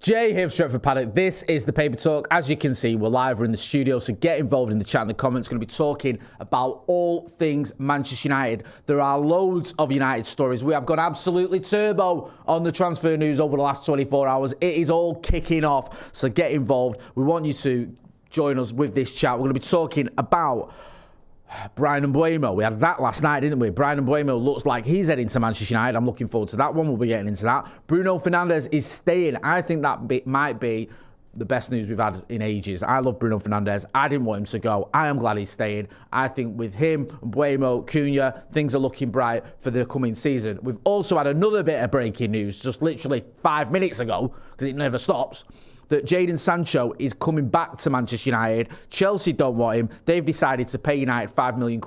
Jay here, Stretford Paddock. This is the Paper Talk. As you can see, we're live. We're in the studio, so get involved in the chat and the comments. Going to be talking about all things Manchester United. There are loads of United stories. We have gone absolutely turbo on the transfer news over the last 24 hours. It is all kicking off, so get involved. We want you to join us with this chat. We're going to be talking about Bryan Mbeumo. We had that last night, didn't we? Bryan Mbeumo looks like he's heading to Manchester United. I'm looking forward to that one. We'll be getting into that. Bruno Fernandes is staying. I think that might be the best news we've had in ages. I love Bruno Fernandes. I didn't want him to go. I am glad he's staying. I think with him, Mbeumo, Cunha, things are looking bright for the coming season. We've also had another bit of breaking news just literally 5 minutes ago, because it never stops, that Jadon Sancho is coming back to Manchester United. Chelsea don't want him. They've decided to pay United £5 million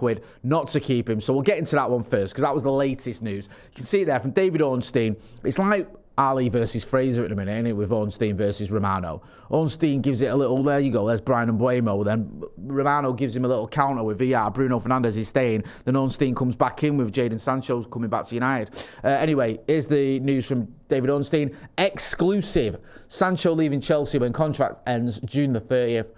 not to keep him. So we'll get into that one first, because that was the latest news. You can see it there from David Ornstein. It's like Ali versus Fraser at the minute, isn't it, with Ornstein versus Romano. Ornstein gives it a little, there you go, there's Bryan Mbeumo. Then Romano gives him a little counter with VR. Bruno Fernandes is staying. Then Ornstein comes back in with Jadon Sancho coming back to United. Anyway, here's the news from David Ornstein. Exclusive. Sancho leaving Chelsea when contract ends June the 30th.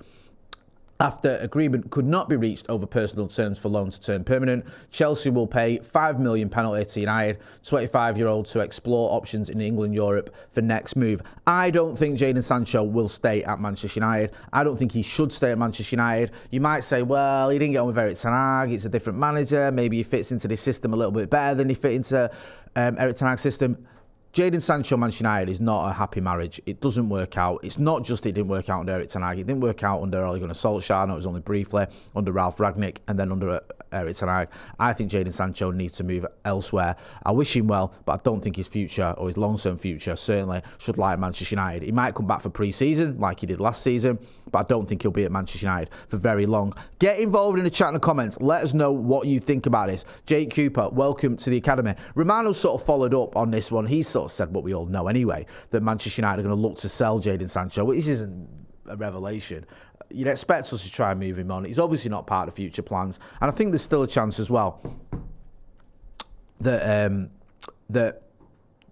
After agreement could not be reached over personal terms for loan to turn permanent, Chelsea will pay £5 million penalty to United, 25-year-old, to explore options in England, Europe for next move. I don't think Jadon Sancho will stay at Manchester United. I don't think he should stay at Manchester United. You might say, well, he didn't get on with Erik ten Hag. It's a different manager. Maybe he fits into this system a little bit better than he fit into Erik ten Hag's system. Jadon Sancho, Manchester United is not a happy marriage. It doesn't work out. It's not just it didn't work out under Erik ten Hag. It didn't work out under Ole Gunnar Solskjaer. No, it was only briefly under Ralf Rangnick and then under Erik ten Hag. I think Jadon Sancho needs to move elsewhere. I wish him well, but I don't think his future or his long-term future certainly should lie at Manchester United. He might come back for pre-season like he did last season, but I don't think he'll be at Manchester United for very long. Get involved in the chat and the comments. Let us know what you think about this. Jake Cooper, welcome to the academy. Romano sort of followed up on this one. He sort of said what we all know anyway, that Manchester United are going to look to sell Jadon Sancho, which isn't a revelation. You'd expect us to try and move him on. He's obviously not part of future plans. And I think there's still a chance as well that that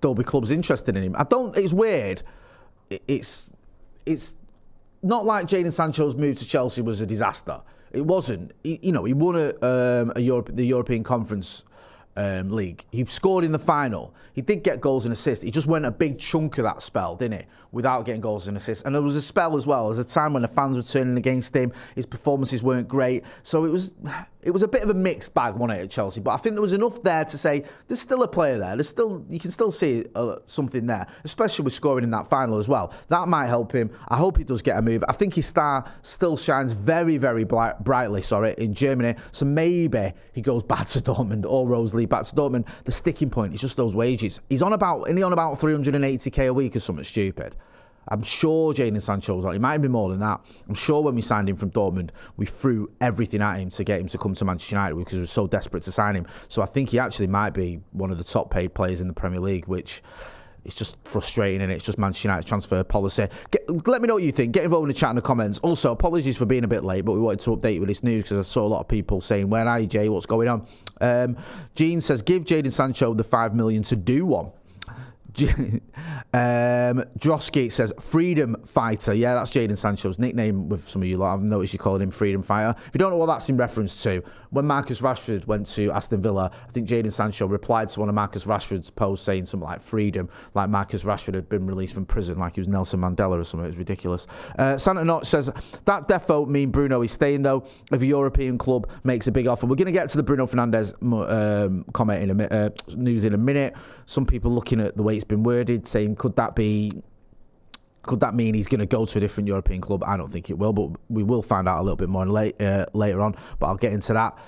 there'll be clubs interested in him. It's weird. It's not like Jadon Sancho's move to Chelsea was a disaster. It wasn't. He won the European Conference League. He scored in the final. He did get goals and assists. He just went a big chunk of that spell, didn't he? Without getting goals and assists. And there was a spell as well. There was a time when the fans were turning against him. His performances weren't great. So it was a bit of a mixed bag, wasn't it, at Chelsea? But I think there was enough there to say there's still a player there. You can still see something there, especially with scoring in that final as well. That might help him. I hope he does get a move. I think his star still shines very, very brightly, in Germany. So maybe he goes back to Dortmund or Rosalie back to Dortmund. The sticking point is just those wages. He's on about 380k a week or something stupid. I'm sure Jadon Sancho was on. He might have been more than that. I'm sure when we signed him from Dortmund, we threw everything at him to get him to come to Manchester United because we were so desperate to sign him. So I think he actually might be one of the top paid players in the Premier League, which is just frustrating, and it's just Manchester United's transfer policy. Let me know what you think. Get involved in the chat in the comments. Also, apologies for being a bit late, but we wanted to update you with this news because I saw a lot of people saying, where are you, Jay? What's going on? Gene says, give Jadon Sancho the $5 million to do one. Drosky says freedom fighter. Yeah, that's Jadon Sancho's nickname with some of you lot. I've noticed you calling him freedom fighter. If you don't know what that's in reference to, when Marcus Rashford went to Aston Villa, I think Jadon Sancho replied to one of Marcus Rashford's posts saying something like freedom, like Marcus Rashford had been released from prison, like he was Nelson Mandela or something. It was ridiculous. Santa Notch says that defo mean Bruno is staying though. If a European club makes a big offer, we're going to get to the Bruno Fernandes comment news in a minute. Some people looking at the way it's been worded, saying could that mean he's going to go to a different European club? I don't think it will, but we will find out a little bit more later on. But I'll get into that.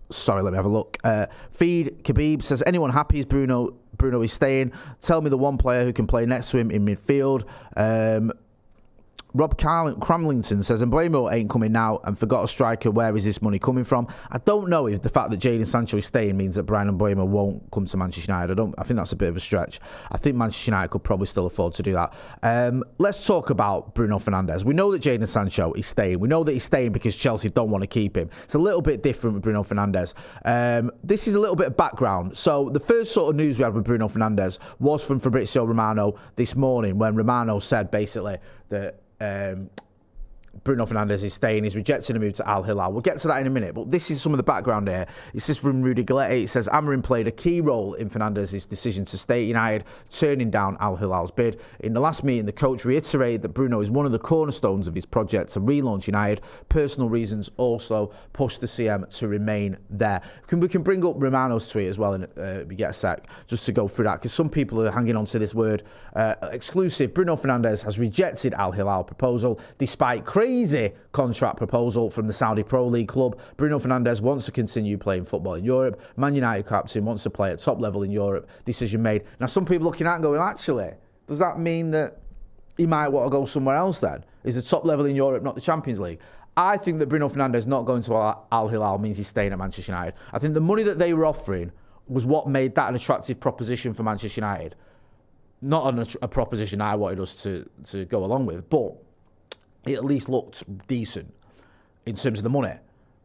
Sorry, let me have a look. Feed Khabib says, anyone happy is Bruno is staying? Tell me the one player who can play next to him in midfield. Rob Cramlington says, Mbeumo ain't coming now and forgot a striker. Where is this money coming from? I don't know if the fact that Jadon Sancho is staying means that Bryan Mbeumo won't come to Manchester United. I think that's a bit of a stretch. I think Manchester United could probably still afford to do that. Let's talk about Bruno Fernandes. We know that Jadon Sancho is staying. We know that he's staying because Chelsea don't want to keep him. It's a little bit different with Bruno Fernandes. This is a little bit of background. So the first sort of news we had with Bruno Fernandes was from Fabrizio Romano this morning, when Romano said basically that Bruno Fernandes is staying. He's rejecting a move to Al Hilal. We'll get to that in a minute, but this is some of the background here. This is from Rudy Galetti. It says Amorim played a key role in Fernandes' decision to stay at United, turning down Al Hilal's bid. In the last meeting, the coach reiterated that Bruno is one of the cornerstones of his project to relaunch United. Personal reasons also pushed the CM to remain there. We can bring up Romano's tweet as well, and we get a sec, just to go through that, because some people are hanging on to this word. Exclusive, Bruno Fernandes has rejected Al Hilal proposal, despite crazy contract proposal from the Saudi Pro League club. Bruno Fernandes wants to continue playing football in Europe. Man United captain wants to play at top level in Europe. Decision made. Now, some people looking at it and going, actually, does that mean that he might want to go somewhere else then? Is the top level in Europe not the Champions League? I think that Bruno Fernandes not going to Al Hilal means he's staying at Manchester United. I think the money that they were offering was what made that an attractive proposition for Manchester United. Not a proposition I wanted us to go along with, but it at least looked decent in terms of the money.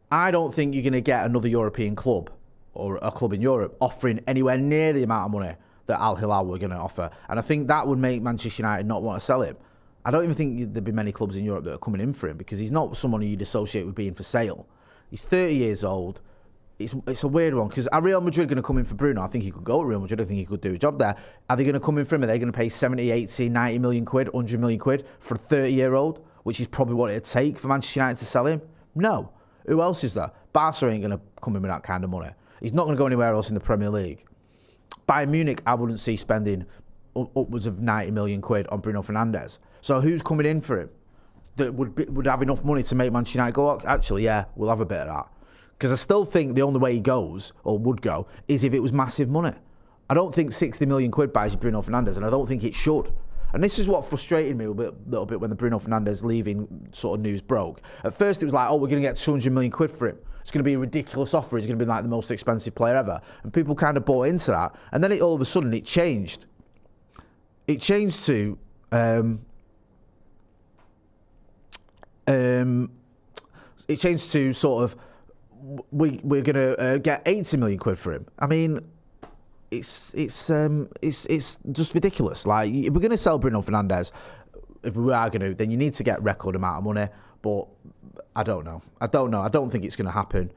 I don't think you're going to get another European club or a club in Europe offering anywhere near the amount of money that Al Hilal were going to offer. And I think that would make Manchester United not want to sell him. I don't even think there'd be many clubs in Europe that are coming in for him, because he's not someone who you'd associate with being for sale. He's 30 years old. It's a weird one, because are Real Madrid going to come in for Bruno? I think he could go to Real Madrid. I think he could do a job there. Are they going to come in for him? Are they going to pay 70, 80, 90 million quid, 100 million quid for a 30-year-old, which is probably what it'd take for Manchester United to sell him? No. Who else is there? Barca ain't going to come in with that kind of money. He's not going to go anywhere else in the Premier League. Bayern Munich, I wouldn't see spending upwards of 90 million quid on Bruno Fernandes. So who's coming in for him that would have enough money to make Manchester United go, actually, yeah, we'll have a bit of that? Because I still think the only way he goes, or would go, is if it was massive money. I don't think 60 million quid buys you Bruno Fernandes, and I don't think it should. And this is what frustrated me a little bit when the Bruno Fernandes leaving sort of news broke. At first it was like, oh, we're going to get 200 million quid for him. It's going to be a ridiculous offer. He's going to be like the most expensive player ever. And people kind of bought into that. And then all of a sudden it changed. It changed to... it changed to sort of, we're going to get 80 million quid for him. I mean, it's just ridiculous. Like, if we're going to sell Bruno Fernandes, if we are going to, then you need to get record amount of money. But I don't know. I don't think it's going to happen.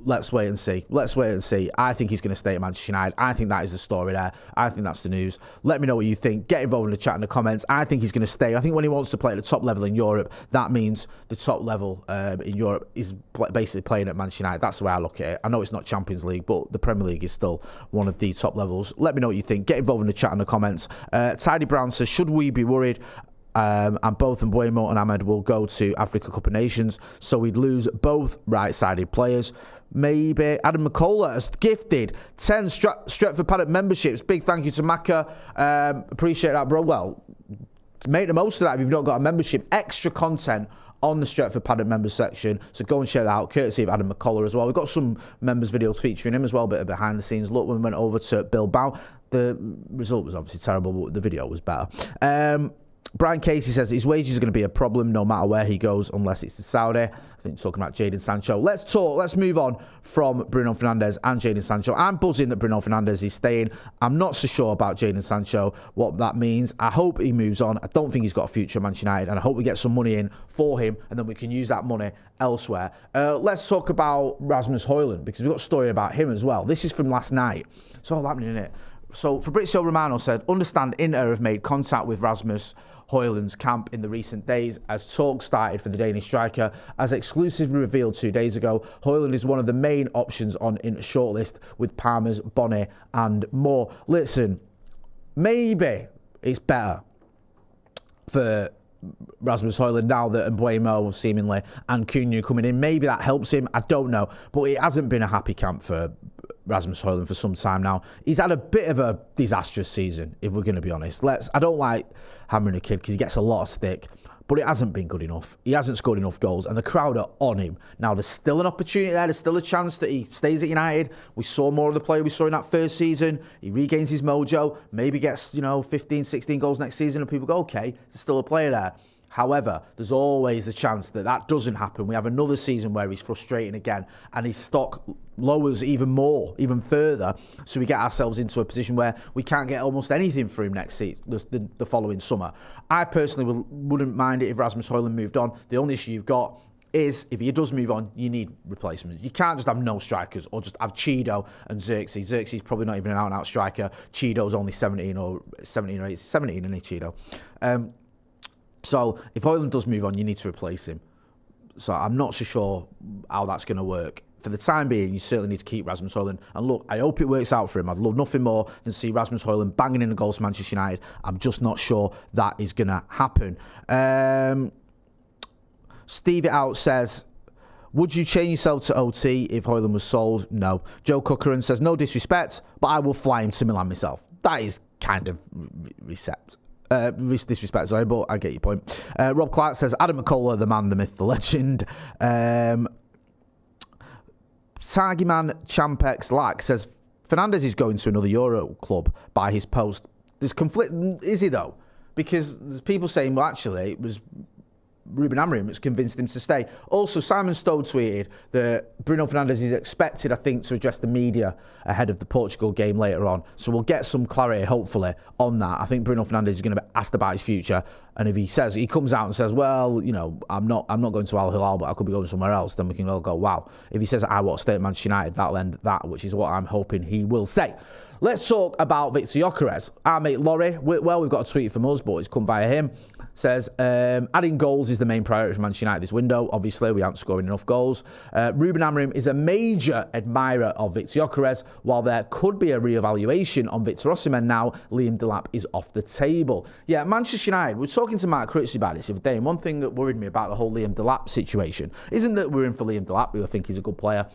Let's wait and see. I think he's going to stay at Manchester United. I think that is the story there. I think that's the news. Let me know what you think. Get involved in the chat in the comments. I think he's going to stay. I think when he wants to play at the top level in Europe, that means the top level in Europe is basically playing at Manchester United. That's the way I look at it. I know it's not Champions League, but the Premier League is still one of the top levels. Let me know what you think. Get involved in the chat in the comments. Tidy Brown says, should we be worried? And both Mbeumo and Ahmed will go to Africa Cup of Nations, so we'd lose both right-sided players. Maybe. Adam McCullough has gifted 10 Stretford Paddock memberships. Big thank you to Maka. Appreciate that, bro. Well, make the most of that if you've not got a membership. Extra content on the Stretford Paddock members section, so go and check that out, courtesy of Adam McCullough as well. We've got some members videos featuring him as well, a bit of behind the scenes look when we went over to Bilbao. The result was obviously terrible, but the video was better. Brian Casey says his wages are going to be a problem no matter where he goes, unless it's to Saudi. I think talking about Jadon Sancho. Let's move on from Bruno Fernandes and Jadon Sancho. I'm buzzing that Bruno Fernandes is staying. I'm not so sure about Jadon Sancho, what that means. I hope he moves on. I don't think he's got a future at Manchester United, and I hope we get some money in for him, and then we can use that money elsewhere. Let's talk about Rasmus Hojlund, because we've got a story about him as well. This is from last night. It's all happening, isn't it? So Fabrizio Romano said, understand Inter have made contact with Rasmus Hojlund's camp in the recent days as talks started for the Danish striker. As exclusively revealed 2 days ago, Hojlund is one of the main options on Inter's shortlist with Parma's Bonnet and more. Listen, maybe it's better for Rasmus Hojlund now that Mbeumo seemingly and Cunha coming in. Maybe that helps him. I don't know. But it hasn't been a happy camp for Rasmus Hojlund for some time now. He's had a bit of a disastrous season, if we're going to be honest. I don't like hammering a kid because he gets a lot of stick, but it hasn't been good enough. He hasn't scored enough goals, and the crowd are on him. Now, there's still an opportunity there. There's still a chance that he stays at United. We saw more of the player we saw in that first season. He regains his mojo, maybe gets, 15, 16 goals next season, and people go, okay, there's still a player there. However, there's always the chance that that doesn't happen. We have another season where he's frustrating again and his stock lowers even more, even further. So we get ourselves into a position where we can't get almost anything for him next season, the following summer. I personally wouldn't mind it if Rasmus Hojlund moved on. The only issue you've got is if he does move on, you need replacements. You can't just have no strikers or just have Cheeto and Xerxes. Xerxes is probably not even an out-and-out striker. Cheeto's only 17 or 18. 17, isn't he, Cheeto? So if Hojlund does move on, you need to replace him. So I'm not so sure how that's going to work. For the time being, you certainly need to keep Rasmus Hojlund. And look, I hope it works out for him. I'd love nothing more than see Rasmus Hojlund banging in the goals for Manchester United. I'm just not sure that is going to happen. Steve It Out says, would you change yourself to OT if Hojlund was sold? No. Joe Cookeran says, no disrespect, but I will fly him to Milan myself. That is kind of disrespect, sorry, but I get your point. Rob Clark says, Adam McCullough, the man, the myth, the legend. Targiman Champex Lack says, Fernandes is going to another Euro club by his post. There's conflict, is he though? Because there's people saying, well, actually, it was Ruben Amorim that's convinced him to stay. Also, Simon Stowe tweeted that Bruno Fernandes is expected, I think, to address the media ahead of the Portugal game later on. So we'll get some clarity, hopefully, on that. I think Bruno Fernandes is going to be asked about his future. And if he comes out and says, well, I'm not going to Al Hilal, but I could be going somewhere else, then we can all go, wow. If he says, I want to stay at Manchester United, that'll end that, which is what I'm hoping he will say. Let's talk about Viktor Gyokeres. Our mate Laurie, well, we've got a tweet from us, but it's come via him. Says, adding goals is the main priority for Manchester United this window. Obviously, we aren't scoring enough goals. Ruben Amorim is a major admirer of Viktor Gyokeres. While there could be a re-evaluation on Victor Osimhen now, Liam Delap is off the table. Yeah, Manchester United, we're talking to Mark Critchley about this the other day, and one thing that worried me about the whole Liam Delap situation isn't that we're in for Liam Delap, who I think he's a good player.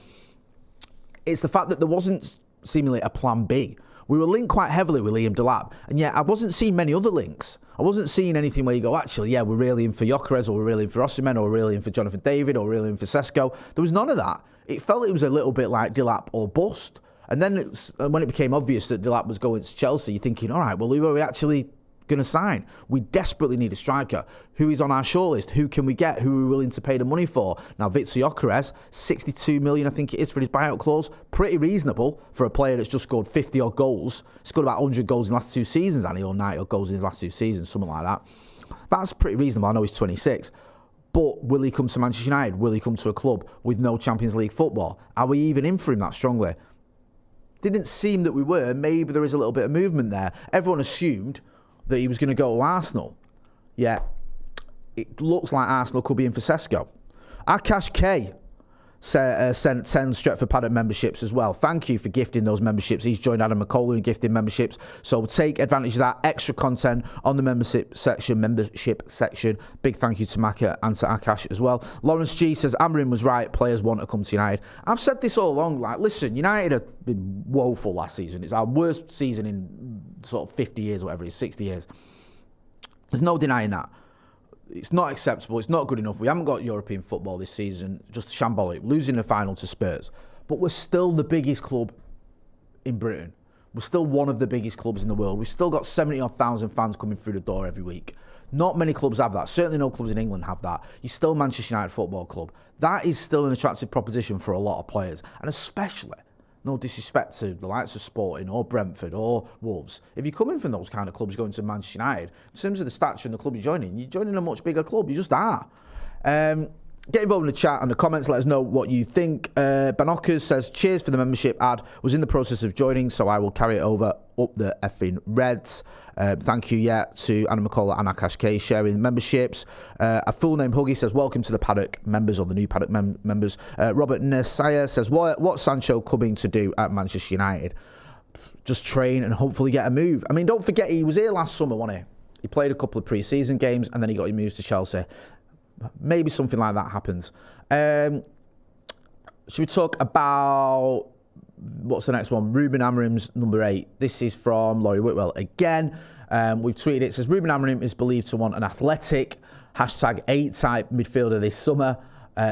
It's the fact that there wasn't seemingly a plan B. We were linked quite heavily with Liam Delap, and yet I wasn't seeing many other links. I wasn't seeing anything where you go, actually, yeah, we're really in for Gyokeres, or we're really in for Osimhen, or we're really in for Jonathan David, or we're really in for Sesko. There was none of that. It felt it was a little bit like Delap or bust. And then when it became obvious that Delap was going to Chelsea, you're thinking, all right, well, who are we actually going to sign? We desperately need a striker. Who is on our shortlist? Who can we get? Who are we willing to pay the money for? Now, Viktor Gyokeres, 62 million, I think it is, for his buyout clause. Pretty reasonable for a player that's just scored 50-odd goals. Scored about 100 goals in the last 2 seasons, and he or 90-odd goals in his last 2 seasons, something like that. That's pretty reasonable. I know he's 26. But will he come to Manchester United? Will he come to a club with no Champions League football? Are we even in for him that strongly? Didn't seem that we were. Maybe there is a little bit of movement there. Everyone assumed that he was going to go to Arsenal. Yeah, it looks like Arsenal could be in for Sesko. Akash K sent 10 Stretford Paddock memberships as well. Thank you for gifting those memberships. He's joined Adam McCullough in gifting memberships. So take advantage of that extra content on the membership section. Big thank you to Maka and to Akash as well. Lawrence G says, Amorim was right. Players want to come to United. I've said this all along. Like, listen, United have been woeful last season. It's our worst season in sort of 50 years, whatever it is, 60 years. There's no denying that. It's not acceptable. It's not good enough. We haven't got European football this season. Just shambolic. Losing the final to Spurs. But we're still the biggest club in Britain. We're still one of the biggest clubs in the world. We've still got 70,000 fans coming through the door every week. Not many clubs have that. Certainly no clubs in England have that. You're still Manchester United Football Club. That is still an attractive proposition for a lot of players. And especially, no disrespect to the likes of Sporting or Brentford or Wolves, if you're coming from those kind of clubs going to Manchester United, in terms of the stature and the club you're joining a much bigger club. You just are. Get involved in the chat and the comments. Let us know what you think. Banockers says, cheers for the membership ad. Was in the process of joining, so I will carry it over up the effing Reds. Thank you, to Anna McCullough and Akash K sharing memberships. A full name Huggy says, welcome to the Paddock members, or the new Paddock members. Robert Nesaya says, what's Sancho coming to do at Manchester United? Just train and hopefully get a move. I mean, don't forget, he was here last summer, wasn't he? He played a couple of pre-season games and then he got his moves to Chelsea. Maybe something like that happens. Should we talk about what's the next one? Ruben Amorim's number 8. This is from Laurie Whitwell again. We've tweeted it. Says Ruben Amorim is believed to want an athletic #8 type midfielder this summer.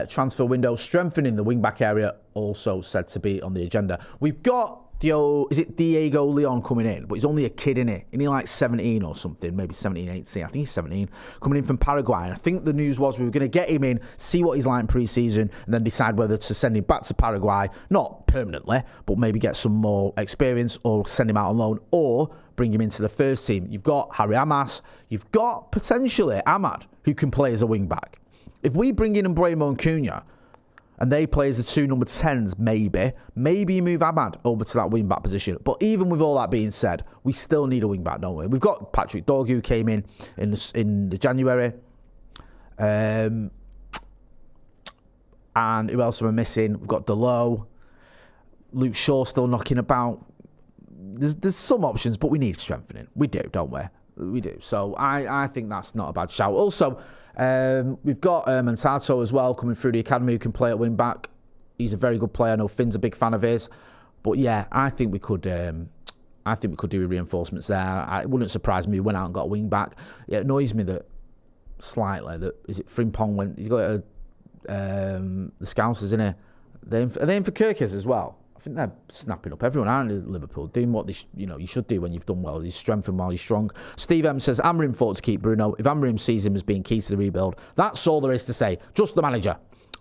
Transfer window strengthening the wing-back area also said to be on the agenda. We've got Diego Leon coming in, but he's only a kid, isn't he? Isn't he like 17 or something? Maybe 17, 18. I think he's 17. Coming in from Paraguay. And I think the news was we were going to get him in, see what he's like in pre-season, and then decide whether to send him back to Paraguay. Not permanently, but maybe get some more experience or send him out on loan or bring him into the first team. You've got Harry Amas. You've got potentially Ahmad, who can play as a wing-back. If we bring in Mbeumo and Cunha, and they play as the 2 number 10s, maybe you move Ahmad over to that wing-back position. But even with all that being said, we still need a wing-back, don't we? We've got Patrick Dorgu, who came in the January. And who else am I missing? We've got Delo. Luke Shaw still knocking about. There's some options, but we need strengthening. We do, don't we? We do. So I think that's not a bad shout. Also, we've got Mantato as well coming through the academy who can play at wing back. He's a very good player. I know Finn's a big fan of his, but yeah, I think we could do reinforcements there. It wouldn't surprise me if we went out and got a wing back. It annoys me that slightly that is it Frimpong went. He's got the Scousers, isn't he? Are they in for Gyokeres as well? I think they're snapping up everyone, aren't they, Liverpool? Doing what you should do when you've done well. He's strengthened while he's strong. Steve M says, Amorim fought to keep Bruno. If Amorim sees him as being key to the rebuild, that's all there is to say. Just the manager.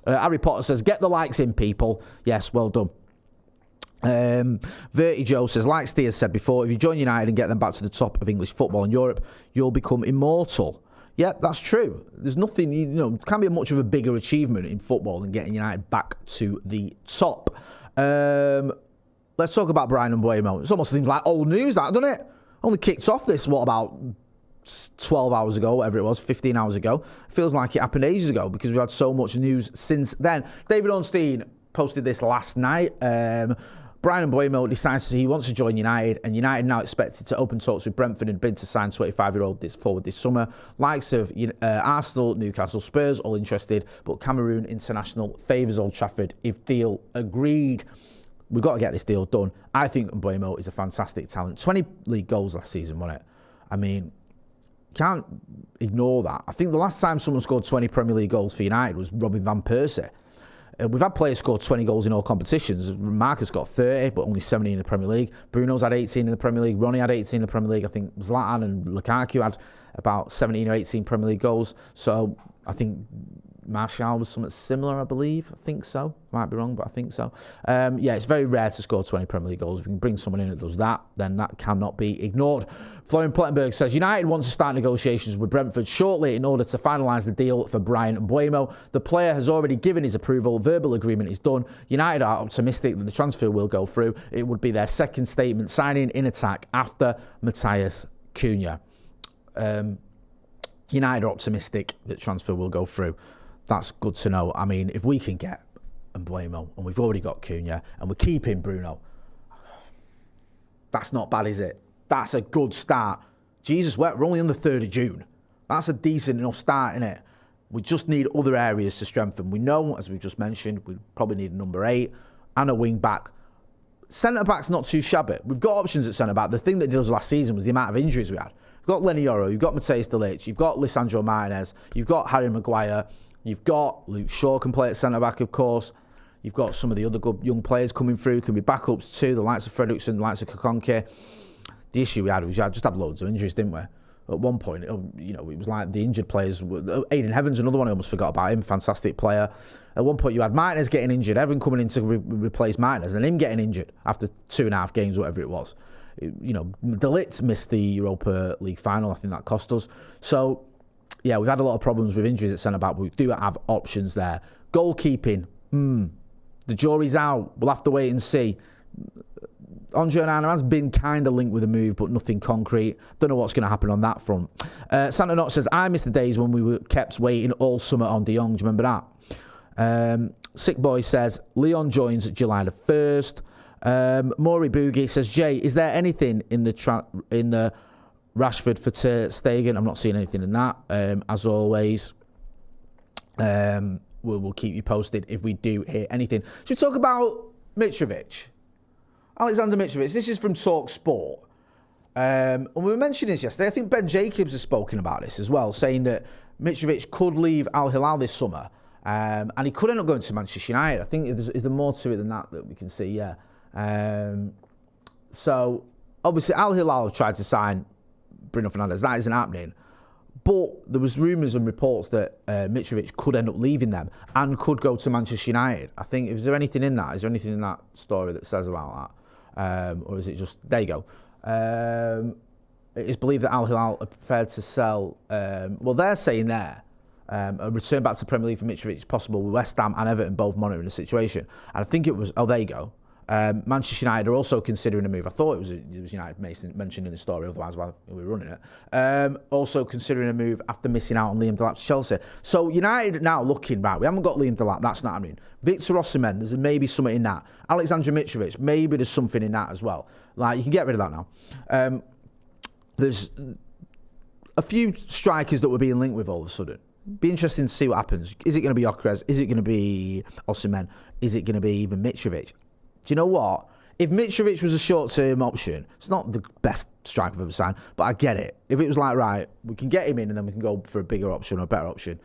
Harry Potter says, get the likes in, people. Yes, well done. Verty Joe says, like Steers said before, if you join United and get them back to the top of English football in Europe, you'll become immortal. Yeah, that's true. There's nothing, can't be much of a bigger achievement in football than getting United back to the top. Let's talk about Bryan Mbeumo. It almost seems like old news, that, doesn't it? Only kicked off this, about 12 hours ago, whatever it was, 15 hours ago. Feels like it happened ages ago because we've had so much news since then. David Ornstein posted this last night. Bryan Mbeumo decides he wants to join United, and United now expected to open talks with Brentford and bid to sign 25-year-old forward this summer. Likes of Arsenal, Newcastle, Spurs, all interested, but Cameroon International favours Old Trafford if deal agreed. We've got to get this deal done. I think Mbeumo is a fantastic talent. 20 league goals last season, wasn't it? I mean, can't ignore that. I think the last time someone scored 20 Premier League goals for United was Robin van Persie. We've had players score 20 goals in all competitions. Marcus got 30, but only 17 in the Premier League. Bruno's had 18 in the Premier League. Ronnie had 18 in the Premier League. I think Zlatan and Lukaku had about 17 or 18 Premier League goals. So I think Martial was something similar, I believe. I think so. Might be wrong, but I think so. Yeah, it's very rare to score 20 Premier League goals. If we can bring someone in that does that, then that cannot be ignored. Florian Plettenberg says, United wants to start negotiations with Brentford shortly in order to finalise the deal for Bryan Mbeumo. The player has already given his approval. Verbal agreement is done. United are optimistic that the transfer will go through. It would be their second statement signing in attack after Matheus Cunha. United are optimistic that transfer will go through. That's good to know. I mean, if we can get Mbeumo and we've already got Cunha and we're keeping Bruno, that's not bad, is it? That's a good start. Jesus, we're only on the 3rd of June. That's a decent enough start, isn't it? We just need other areas to strengthen. We know, as we've just mentioned, we probably need a number 8 and a wing back. Centre-back's not too shabby. We've got options at centre-back. The thing that did us last season was the amount of injuries we had. You've got Lenny Yoro, you've got Mateus De Ligt, you've got Lisandro Martinez, you've got Harry Maguire, you've got Luke Shaw can play at centre-back, of course. You've got some of the other good young players coming through, can be backups too, the likes of Fredrickson, the likes of Kokonke. The issue we had was just had loads of injuries, didn't we? At one point, it was like the injured players. Aidan Heaven's another one, I almost forgot about him, fantastic player. At one point, you had Martinez getting injured, Evan coming in to replace Martinez, and him getting injured after 2.5 games, whatever it was. De Ligt missed the Europa League final. I think that cost us. So, yeah, we've had a lot of problems with injuries at centre-back, but we do have options there. Goalkeeping, the jury's out. We'll have to wait and see. Andre Onana has been kind of linked with a move, but nothing concrete. Don't know what's going to happen on that front. Santa Knott says, I miss the days when we were kept waiting all summer on De Jong. Do you remember that? Sick Boy says, Leon joins July the 1st. Maury Boogie says, Jay, is there anything in the Rashford for Ter Stegen? I'm not seeing anything in that. As always, we'll keep you posted if we do hear anything. Should we talk about Mitrovic? Aleksandar Mitrovic, this is from Talk Sport. And we were mentioning this yesterday. I think Ben Jacobs has spoken about this as well, saying that Mitrovic could leave Al Hilal this summer. And he could end up going to Manchester United. I think is there more to it than that we can see, yeah. So, obviously, Al Hilal have tried to sign Bruno Fernandes. That isn't happening. But there was rumours and reports that Mitrovic could end up leaving them and could go to Manchester United. I think, is there anything in that? Is there anything in that story that says about that? Or is it just, there you go. It is believed that Al Hilal are prepared to sell, well, they're saying there, a return back to the Premier League for Mitrovic is possible with West Ham and Everton both monitoring the situation. And I think it was, oh, there you go. Manchester United are also considering a move. I thought it was United mentioned in the story, otherwise while we were running it. Also considering a move after missing out on Liam Delap to Chelsea. So United now looking, right, we haven't got Liam Delap, that's not happening. Victor Osimhen, there's maybe something in that. Aleksandar Mitrovic, maybe there's something in that as well. Like, you can get rid of that now. There's a few strikers that were being linked with all of a sudden. Be interesting to see what happens. Is it going to be Gyokeres? Is it going to be Osimhen? Is it going to be even Mitrovic? Do you know what? If Mitrovic was a short-term option, it's not the best striker I've ever signed, but I get it. If it was like, right, we can get him in and then we can go for a bigger option or a better option,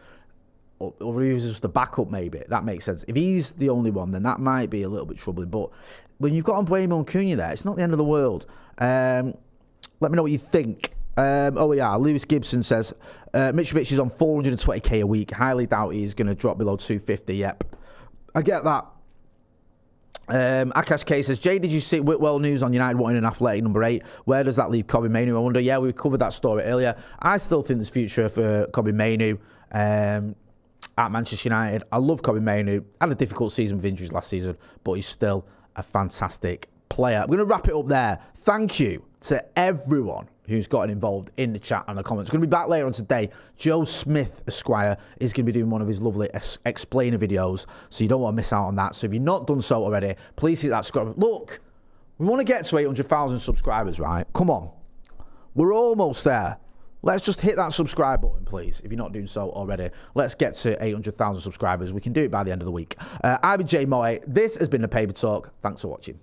or if he's just a backup maybe, that makes sense. If he's the only one, then that might be a little bit troubling. But when you've got Mbeumo and Cunha there, it's not the end of the world. Let me know what you think. Oh yeah, Lewis Gibson says, Mitrovic is on 420k a week. Highly doubt he's going to drop below 250. Yep. I get that. Akash K says, Jay, did you see Whitwell news on United wanting an athletic number 8? Where does that leave Kobbie Mainoo? I wonder. Yeah, we covered that story earlier. I still think there's future for Kobbie Mainoo at Manchester United. I love Kobbie Mainoo. Had a difficult season with injuries last season, but he's still a fantastic player. I'm going to wrap it up there. Thank you to everyone who's gotten involved in the chat and the comments. Going to be back later on today. Joe Smith, Esquire, is going to be doing one of his lovely explainer videos, so you don't want to miss out on that. So if you've not done so already, please hit that subscribe. Look, we want to get to 800,000 subscribers, right? Come on. We're almost there. Let's just hit that subscribe button, please, if you're not doing so already. Let's get to 800,000 subscribers. We can do it by the end of the week. I've been Jay Moe. This has been The Paper Talk. Thanks for watching.